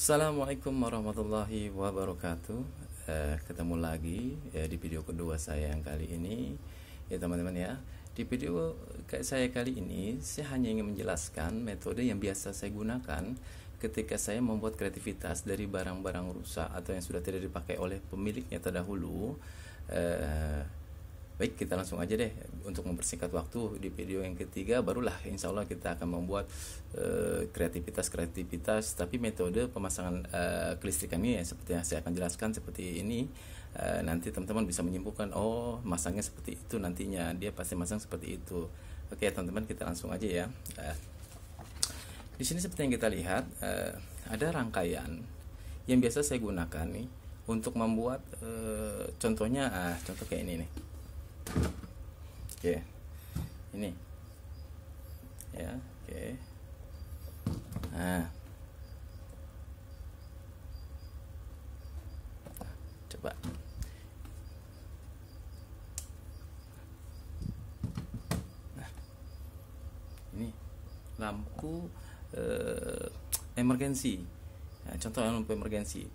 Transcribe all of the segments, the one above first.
Assalamualaikum warahmatullahi wabarakatuh. Ketemu lagi di video kedua saya yang kali ini, ya teman-teman ya. Di video saya kali ini, saya hanya ingin menjelaskan metode yang biasa saya gunakan ketika saya membuat kreativitas dari barang-barang rusak atau yang sudah tidak dipakai oleh pemiliknya terdahulu. Baik, kita langsung aja deh untuk mempersingkat waktu. Di video yang ketiga barulah insya Allah kita akan membuat kreativitas tapi metode pemasangan kelistrikan ini ya, seperti yang saya akan jelaskan seperti ini. Nanti teman-teman bisa menyimpulkan, oh masangnya seperti itu, nantinya dia pasti masang seperti itu. Oke teman-teman, kita langsung aja ya. Di sini seperti yang kita lihat, ada rangkaian yang biasa saya gunakan nih untuk membuat contohnya, contoh kayak ini nih. Oke, ini ya, oke. Nah, coba. Nah, ini lampu emergency. Nah, contoh lampu emergency,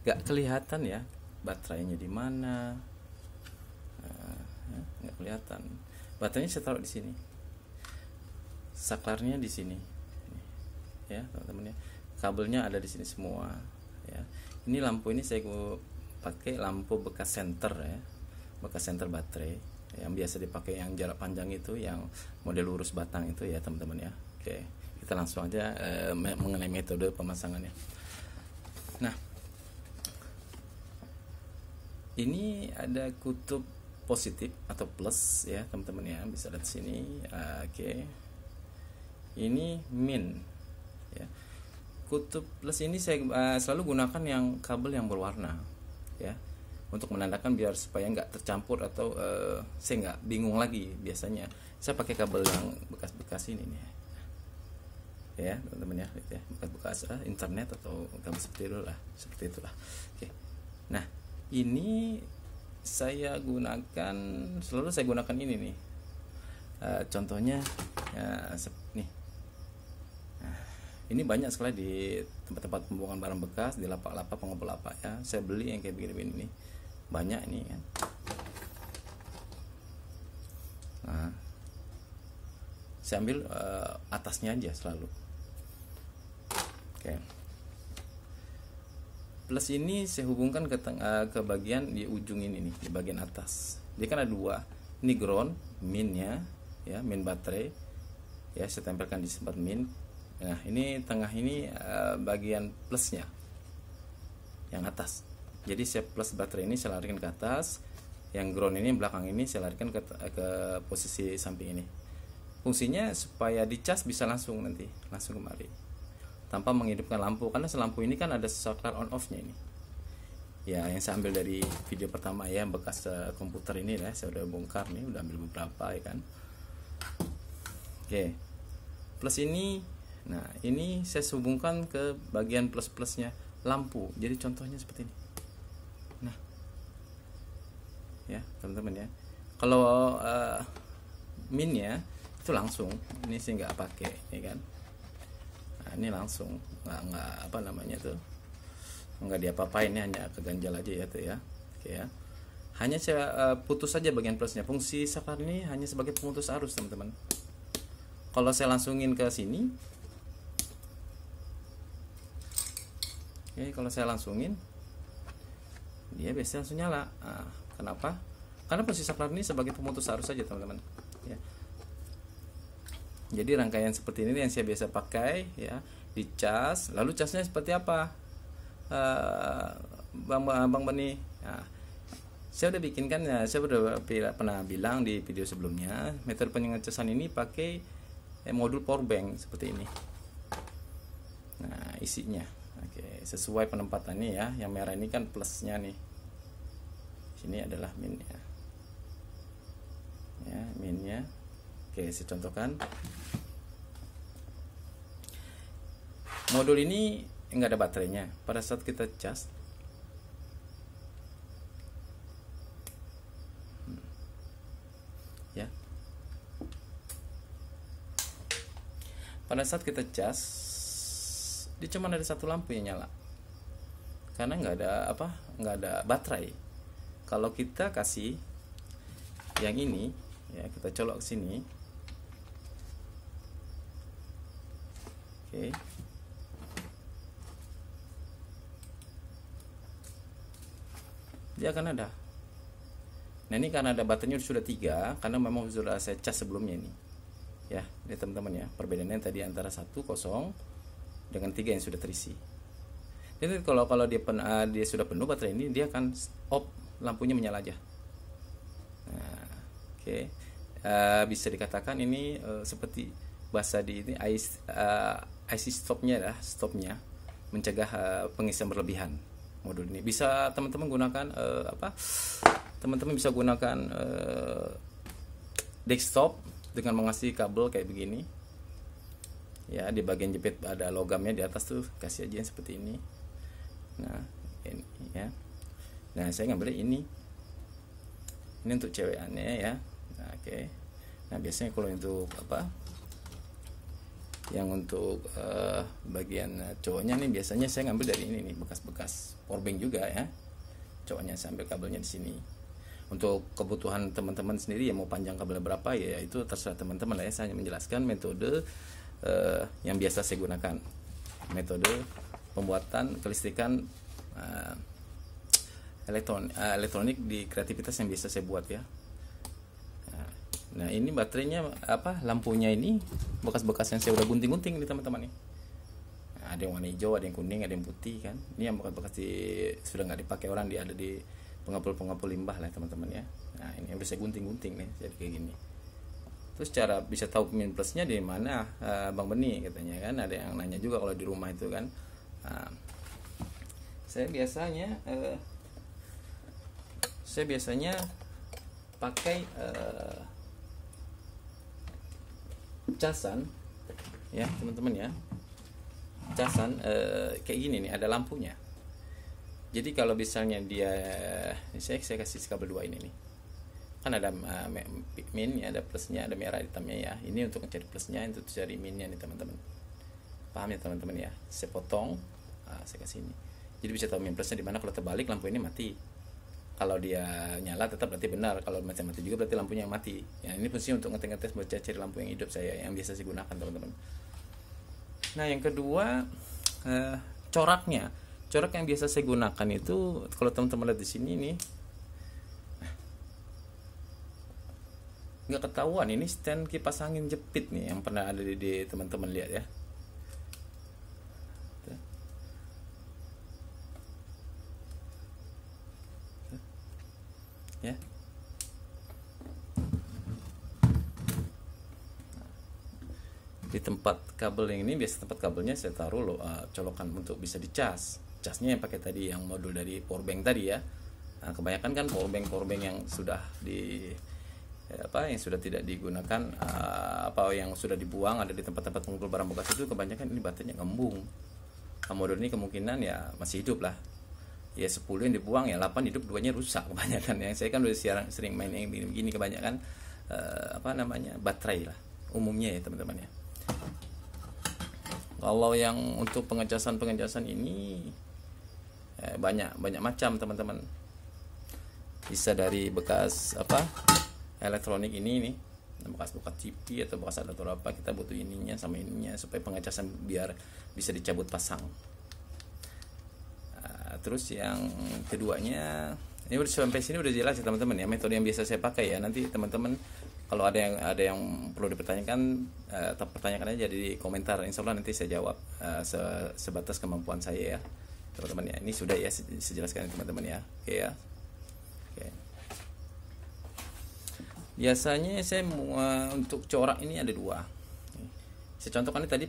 gak kelihatan ya baterainya di mana. Nggak kelihatan. Baterainya saya taruh di sini, saklarnya di sini, ya teman-teman ya. Kabelnya ada di sini semua. Ya, ini lampu ini saya pakai lampu bekas senter ya, bekas senter baterai yang biasa dipakai yang jarak panjang itu, yang model lurus batang itu ya teman-teman ya. Oke, kita langsung aja mengenai metode pemasangannya. Nah, ini ada kutub positif atau plus ya teman-teman ya, bisa lihat sini. Oke. Ini min ya. Kutub plus ini saya selalu gunakan yang kabel yang berwarna ya, untuk menandakan biar supaya nggak tercampur atau saya nggak bingung lagi. Biasanya saya pakai kabel yang bekas-bekas ini nih ya teman-teman ya, bekas-bekas internet atau kabel seperti itu lah, seperti itulah. Oke. Nah, ini selalu saya gunakan ini nih. Contohnya ya, nih. Nah, ini banyak sekali di tempat-tempat pembuangan barang bekas, di lapak-lapak pengoper lapak ya. Saya beli yang kayak begini-begini nih. Banyak ini kan. Nah, saya ambil atasnya aja selalu. Oke. Plus ini saya hubungkan ke bagian di ujung ini nih, di bagian atas. Dia kan ada dua. Ini ground, minnya ya, min baterai. Ya, saya tempelkan di tempat min. Nah, ini tengah ini bagian plusnya, yang atas. Jadi saya plus baterai ini saya larikan ke atas. Yang ground ini belakang ini saya larikan ke posisi samping ini. Fungsinya supaya dicas bisa langsung kemari, tanpa menghidupkan lampu, karena lampu ini kan ada saklar on off nya ini ya, yang saya ambil dari video pertama ya, bekas komputer ini ya, saya udah bongkar nih, udah ambil beberapa ya kan. Oke, plus ini, nah ini saya hubungkan ke bagian plus-plusnya lampu, jadi contohnya seperti ini. Nah ya teman-teman ya, kalau minnya itu langsung, ini sih nggak pakai ya kan. Nah, ini langsung nggak apa namanya tuh, nggak diapa-apain, ini hanya keganjal aja ya tuh ya. Oke ya, hanya saya putus saja bagian plusnya. Fungsi saklar ini hanya sebagai pemutus arus teman-teman. Kalau saya langsungin ke sini, oke, kalau saya langsungin dia biasanya langsung nyala. Nah, kenapa? Karena fungsi saklar ini sebagai pemutus arus saja teman-teman ya. Jadi rangkaian seperti ini yang saya biasa pakai ya, dicas. Lalu casnya seperti apa, Bang Bani? Nah, saya udah bikinkan ya, saya udah pernah bilang di video sebelumnya, metode pengecasan ini pakai modul power bank seperti ini. Nah, isinya oke, sesuai penempatannya ya. Yang merah ini kan plusnya nih, sini adalah minnya ya, minnya. Oke, saya contohkan. Modul ini enggak ada baterainya. Pada saat kita cas, ya, pada saat kita cas dia cuma ada satu lampu yang nyala karena nggak ada baterai. Kalau kita kasih yang ini ya, kita colok ke sini, oke. Dia akan ada. Nah ini karena ada baterainya sudah 3, karena memang sudah saya cas sebelumnya ini ya, ini teman-teman ya, perbedaannya tadi antara 1 kosong dengan 3 yang sudah terisi. Jadi kalau dia sudah penuh baterai ini, dia akan off, lampunya menyala aja. Nah, oke. Bisa dikatakan ini seperti bahasa di ini IC stopnya mencegah pengisian berlebihan. Modul ini bisa teman-teman gunakan teman-teman bisa gunakan desktop dengan mengasih kabel kayak begini ya, di bagian jepit ada logamnya di atas tuh, kasih aja yang seperti ini. Nah ini ya, nah saya ngambil ini untuk cewekannya ya. Nah, oke. Nah biasanya kalau untuk yang untuk bagian cowoknya nih, biasanya saya ngambil dari ini nih, bekas-bekas powerbank juga ya, cowoknya sambil kabelnya di sini. Untuk kebutuhan teman-teman sendiri ya, mau panjang kabel berapa ya itu terserah teman-teman lah ya. Saya hanya menjelaskan metode yang biasa saya gunakan, metode pembuatan kelistrikan elektronik di kreativitas yang biasa saya buat ya. Nah ini baterainya lampunya ini bekas-bekas yang saya udah gunting-gunting nih teman-teman nih. Nah, ada yang warna hijau, ada yang kuning, ada yang putih kan. Ini yang bekas-bekas sudah nggak dipakai orang, dia ada di pengapul limbah lah teman-teman ya. Nah ini yang bisa gunting-gunting nih, jadi kayak gini. Terus cara bisa tahu min plusnya di mana, Bang Beni katanya kan, ada yang nanya juga kalau di rumah itu kan. Nah, saya biasanya pakai casan ya teman-teman ya, casan kayak gini nih, ada lampunya. Jadi kalau misalnya dia, saya kasih kabel 2 ini nih, kan ada min ya, ada plusnya, ada merah hitamnya ya. Ini untuk mencari plusnya, untuk cari minnya nih teman-teman. Paham ya teman-teman ya? Saya potong, saya kasih ini. Jadi bisa tahu min plusnya di mana. Kalau terbalik lampu ini mati. Kalau dia nyala tetap berarti benar. Kalau mati juga berarti lampunya yang mati. Ya ini fungsi untuk ngetes buat cari lampu yang hidup saya, yang biasa saya gunakan teman-teman. Nah yang kedua, coraknya. Corak yang biasa saya gunakan itu, kalau teman-teman lihat di sini nih, nggak ketahuan ini stand kipas angin jepit nih yang pernah ada di teman-teman lihat ya. Ya. Di tempat kabel yang ini, biasa tempat kabelnya saya taruh colokan untuk bisa dicas. Casnya yang pakai tadi yang modul dari powerbank tadi ya. Nah, kebanyakan kan powerbank yang sudah yang sudah tidak digunakan, yang sudah dibuang, ada di tempat-tempat pengumpul barang bekas itu, kebanyakan ini baterainya ngembung. Nah, modul ini kemungkinan ya masih hidup lah. Ya 10 yang dibuang ya 8 hidup, 2-nya rusak kebanyakan. Yang saya kan udah sering main yang begini kebanyakan baterai lah umumnya ya teman-teman ya. Kalau yang untuk pengecasan ini banyak macam teman-teman. Bisa dari bekas elektronik ini nih, bekas TV atau bekas alat atau apa, kita butuh ininya sama ininya supaya pengecasan biar bisa dicabut pasang. Terus yang keduanya, ini udah sampai sini udah jelas ya teman-teman ya, metode yang biasa saya pakai ya. Nanti teman-teman kalau ada yang perlu dipertanyakan, pertanyakan aja di komentar, insya Allah nanti saya jawab sebatas kemampuan saya ya teman-teman ya. Ini sudah ya saya jelaskan teman-teman ya. Oke ya. Oke. Biasanya saya untuk corak ini ada 2. Saya contohkan ini tadi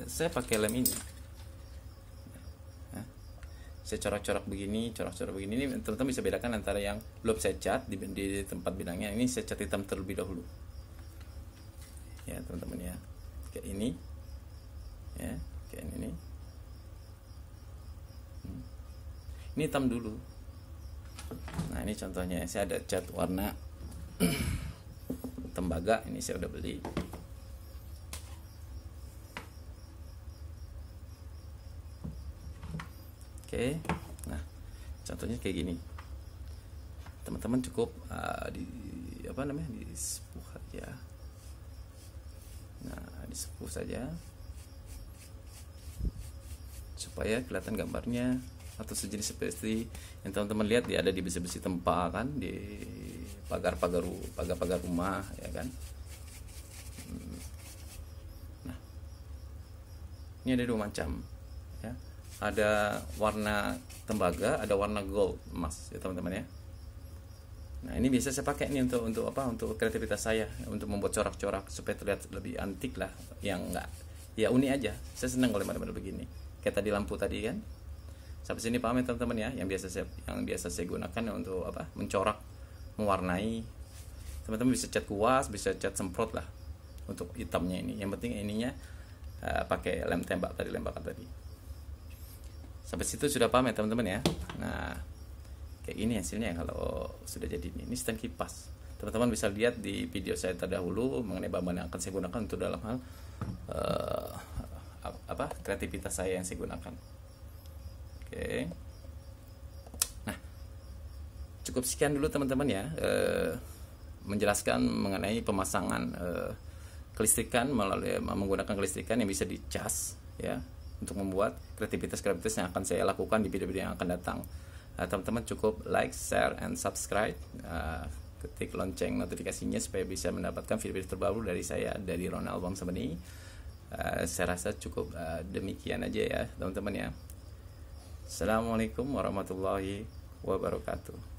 saya pakai lem ini. Saya corak-corak begini, ini teman-teman bisa bedakan antara yang belum saya cat di tempat bidangnya. Ini saya cat hitam terlebih dahulu ya teman-teman ya, kayak ini ya, kayak ini hitam dulu. Nah ini contohnya, saya ada cat warna tembaga, ini saya udah beli. Oke, nah contohnya kayak gini. Teman-teman cukup di disepuh aja. Nah, disepuh saja supaya kelihatan gambarnya, atau sejenis seperti yang teman-teman lihat ya, ada di besi-besi tempa kan, di pagar-pagar rumah ya kan. Nah, ini ada dua macam ya. Ada warna tembaga, ada warna gold emas ya teman-teman ya. Nah, ini biasa saya pakai nih untuk apa? Untuk kreativitas saya, untuk membuat corak-corak supaya terlihat lebih antik lah, yang enggak ya unik aja. Saya senang kalau model-model begini. Kayak tadi lampu tadi kan. Sampai sini paham ya teman-teman ya, yang biasa saya gunakan untuk apa? Mencorak, mewarnai. Teman-teman bisa cat kuas, bisa cat semprot lah untuk hitamnya ini. Yang penting ininya pakai lem tembak tadi, lembakan tadi. Sampai situ sudah paham ya teman-teman ya. Nah, kayak ini hasilnya kalau sudah jadi ini stand kipas. Teman-teman bisa lihat di video saya terdahulu mengenai bahan yang akan saya gunakan untuk dalam hal kreativitas saya yang saya gunakan. Oke. Nah, cukup sekian dulu teman-teman ya, menjelaskan mengenai pemasangan kelistrikan melalui menggunakan kelistrikan yang bisa dicas ya, untuk membuat kreativitas yang akan saya lakukan di video-video yang akan datang. Teman-teman cukup like, share, and subscribe, ketik lonceng notifikasinya supaya bisa mendapatkan video-video terbaru dari saya, dari Ronald Wongsamani. Saya rasa cukup demikian aja ya teman-teman ya. Assalamualaikum warahmatullahi wabarakatuh.